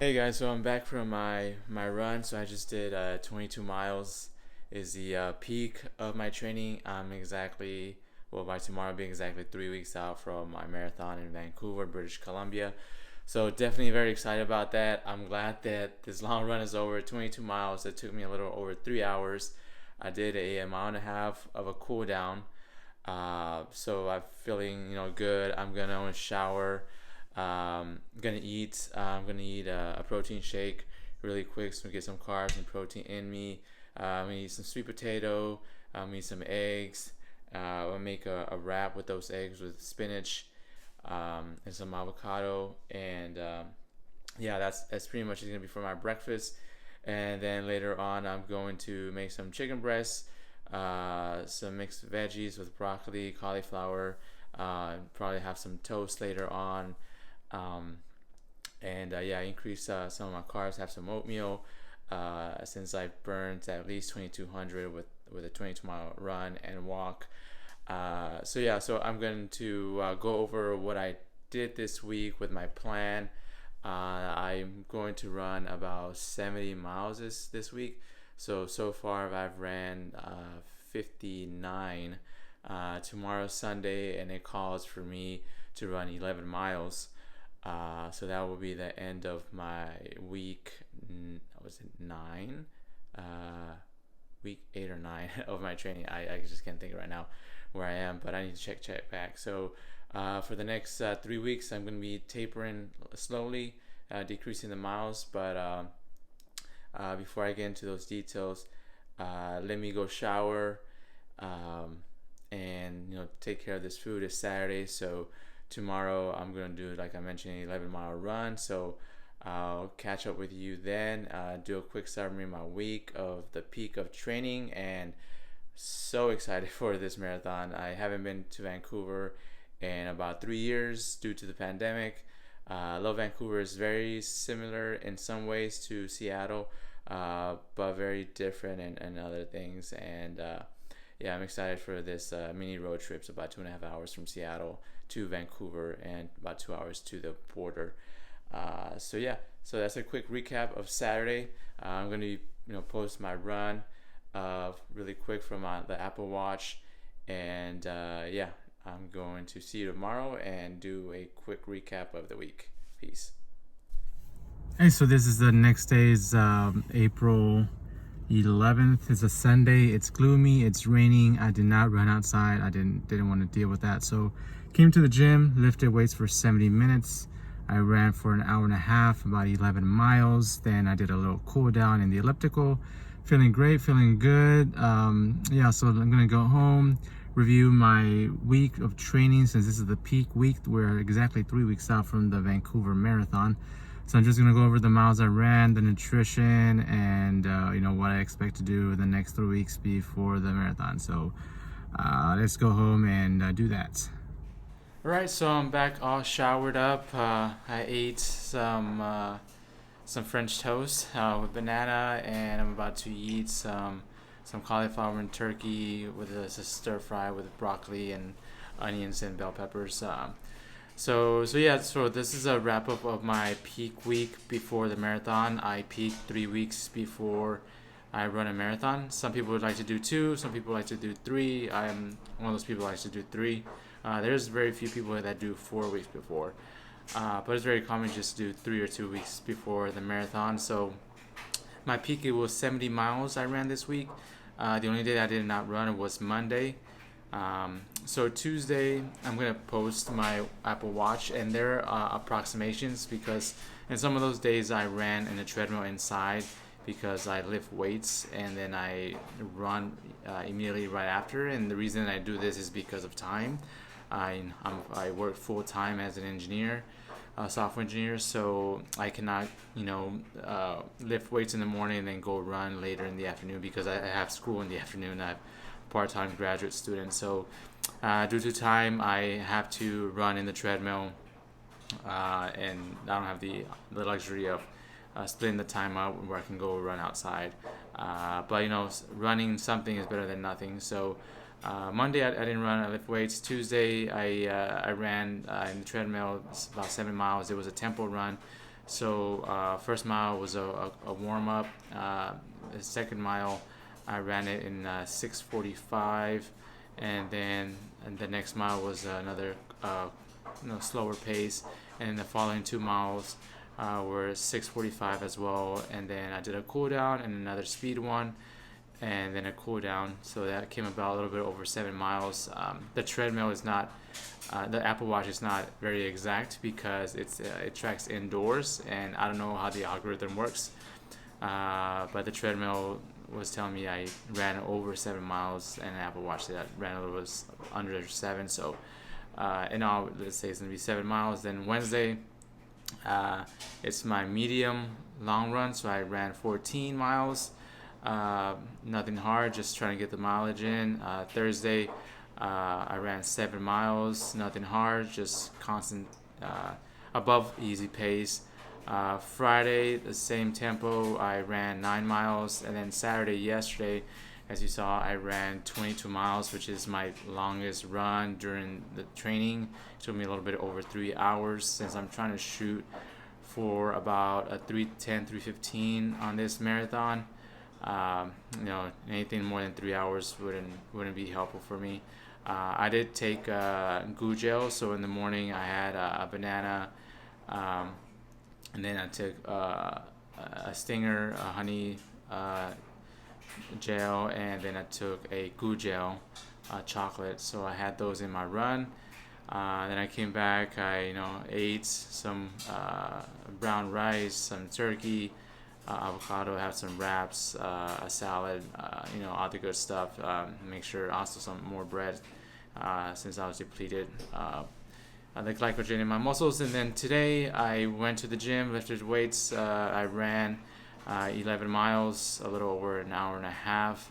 Hey guys, so I'm back from my run. So I just did 22 miles is the peak of my training. I'm exactly by tomorrow I'll be exactly 3 weeks out from my marathon in Vancouver, British Columbia. So definitely very excited about that. I'm glad that this long run is over. 22 miles. It took me a little over 3 hours. I did a mile and a half of a cool down. So I'm feeling good. I'm gonna shower. Gonna eat. I'm gonna eat a protein shake really quick so we get some carbs and protein in me. I'm gonna eat some sweet potato. I'm gonna eat some eggs. I'll make a wrap with those eggs with spinach and some avocado. And yeah, that's pretty much gonna be for my breakfast. And then later on, I'm going to make some chicken breasts, some mixed veggies with broccoli, cauliflower. Probably have some toast later on. Um, and yeah, increase some of my carbs. Have some oatmeal. Since I've burned at least 2,200 with a 22-mile run and walk. So yeah, so I'm going to go over what I did this week with my plan. I'm going to run about 70 miles this week. So far I've ran 59. Tomorrow's Sunday, and it calls for me to run 11 miles. So that will be the end of my week. Was it 9? Week 8 or 9 of my training. I just can't think right now where I am, but I need to check back. So for the next 3 weeks, I'm going to be tapering slowly, decreasing the miles. But before I get into those details, let me go shower and take care of this food. It's Saturday, so tomorrow I'm gonna do, like I mentioned, an 11-mile run. So I'll catch up with you then. Do a quick summary of my week of the peak of training, and so excited for this marathon. I haven't been to Vancouver in about 3 years due to the pandemic. I love Vancouver. It's very similar in some ways to Seattle, but very different in other things. And yeah, I'm excited for this mini road trip. It's about 2.5 hours from Seattle to Vancouver and about 2 hours to the border. So yeah, so that's a quick recap of Saturday. I'm going to post my run really quick from the Apple Watch. And yeah, I'm going to see you tomorrow and do a quick recap of the week. Peace. Hey, so this is the next day's April 11th. It's a Sunday. It's gloomy. It's raining. I did not run outside. I didn't want to deal with that. So came to the gym, lifted weights for 70 minutes. I ran for an hour and a half, about 11 miles. Then I did a little cool down in the elliptical. Feeling great, feeling good. Yeah, so I'm gonna go home, review my week of training since this is the peak week. We're exactly 3 weeks out from the Vancouver Marathon. So I'm just gonna go over the miles I ran, the nutrition, and what I expect to do the next 3 weeks before the marathon. So let's go home and do that. All right, so I'm back all showered up. I ate some French toast with banana, and I'm about to eat some cauliflower and turkey with a stir fry with broccoli and onions and bell peppers. So yeah, so this is a wrap up of my peak week before the marathon. I peaked 3 weeks before I run a marathon. Some people would like to do two. Some people like to do three. I'm one of those people who likes to do three. There's very few people that do 4 weeks before, but it's very common just to do 3 or 2 weeks before the marathon. So my peak, it was 70 miles I ran this week. The only day I did not run was Monday. So Tuesday, I'm gonna post my Apple Watch, and there are approximations because in some of those days I ran in a treadmill inside because I lift weights and then I run immediately right after. And the reason I do this is because of time. I work full time as an engineer, software engineer, so I cannot lift weights in the morning and then go run later in the afternoon because I have school in the afternoon. I have part-time graduate student, so due to time I have to run in the treadmill, and I don't have the luxury of splitting the time up where I can go run outside. But running something is better than nothing. So Monday I didn't run. I lift weights. Tuesday I ran in the treadmill about 7 miles. It was a tempo run. So first mile was a warm up. The second mile I ran it in 6:45, and then the next mile was another slower pace, and the following 2 miles were 6:45 as well. And then I did a cool down and another speed one, and then a cool down. So that came about a little bit over 7 miles. The treadmill is not, the Apple Watch is not very exact because it tracks indoors, and I don't know how the algorithm works. But the treadmill was telling me I ran over 7 miles, and Apple Watch said I ran a little bit under 7. So in all, let's say it's gonna be 7 miles. Then Wednesday, it's my medium long run, so I ran 14 miles. Nothing hard, just trying to get the mileage in. Thursday, I ran 7 miles, nothing hard, just constant, above easy pace. Friday, the same tempo, I ran 9 miles. And then Saturday, yesterday, as you saw, I ran 22 miles, which is my longest run during the training. It took me a little bit over 3 hours, since I'm trying to shoot for about a 3:10, 3:15 on this marathon. Anything more than 3 hours wouldn't be helpful for me. I did take goo gel, so in the morning I had a banana, and then I took a stinger, a honey gel, and then I took a goo gel, chocolate. So I had those in my run. Then I came back. I ate some brown rice, some turkey, avocado, have some wraps, a salad, all the good stuff. Make sure also some more bread, since I was depleted. The glycogen in my muscles. And then today I went to the gym, lifted weights. I ran 11 miles, a little over an hour and a half,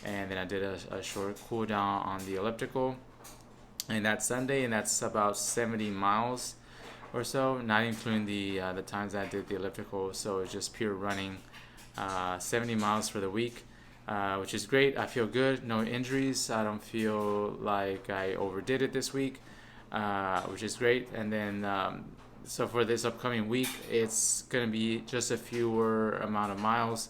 and then I did a short cool down on the elliptical. And that's Sunday, and that's about 70 miles or so, not including the times I did the elliptical. So it's just pure running. 70 miles for the week, which is great. I feel good, no injuries. I don't feel like I overdid it this week, which is great. And then so for this upcoming week, it's gonna be just a fewer amount of miles.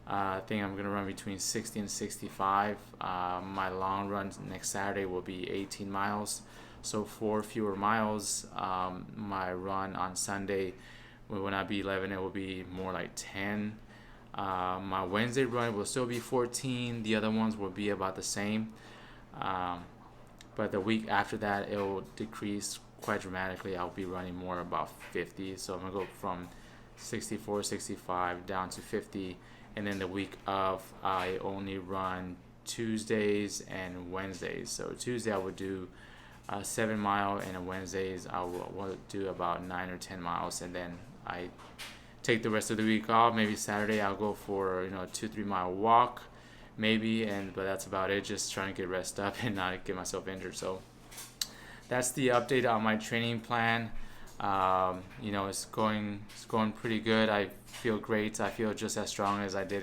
I think I'm gonna run between 60 and 65. My long run next Saturday will be 18 miles, so 4 fewer miles. My run on Sunday will not be 11; it will be more like 10. My Wednesday run will still be 14. The other ones will be about the same. But the week after that, it will decrease quite dramatically. I'll be running more about 50. So I'm gonna go from 64, 65 down to 50. And then the week of, I only run Tuesdays and Wednesdays. So Tuesday I would do 7 mile, and on Wednesdays I will do about 9 or 10 miles. And then I take the rest of the week off. Maybe Saturday I'll go for a 2-3 mile walk, maybe, but that's about it. Just trying to get rest up and not get myself injured. So that's the update on my training plan. It's going pretty good. I feel great. I feel just as strong as I did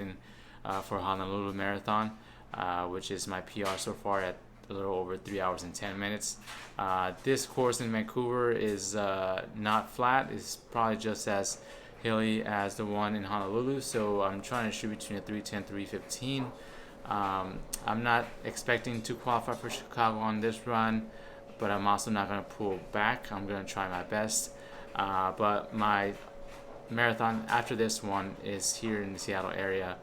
for Honolulu Marathon, which is my PR so far at a little over 3 hours and 10 minutes. This course in Vancouver is not flat. It's probably just as hilly as the one in Honolulu, so I'm trying to shoot between a 3:10, 3:15. I'm not expecting to qualify for Chicago on this run, but I'm also not going to pull back. I'm going to try my best. But my marathon after this one is here in the Seattle area,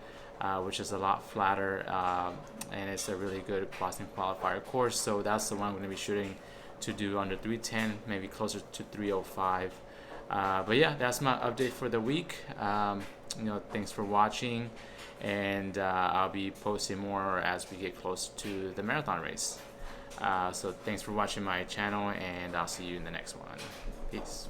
which is a lot flatter, and it's a really good Boston qualifier course. So that's the one I'm going to be shooting to do under 3:10, maybe closer to 3:05. But yeah, that's my update for the week. Thanks for watching, and I'll be posting more as we get close to the marathon race. So thanks for watching my channel, and I'll see you in the next one. Peace.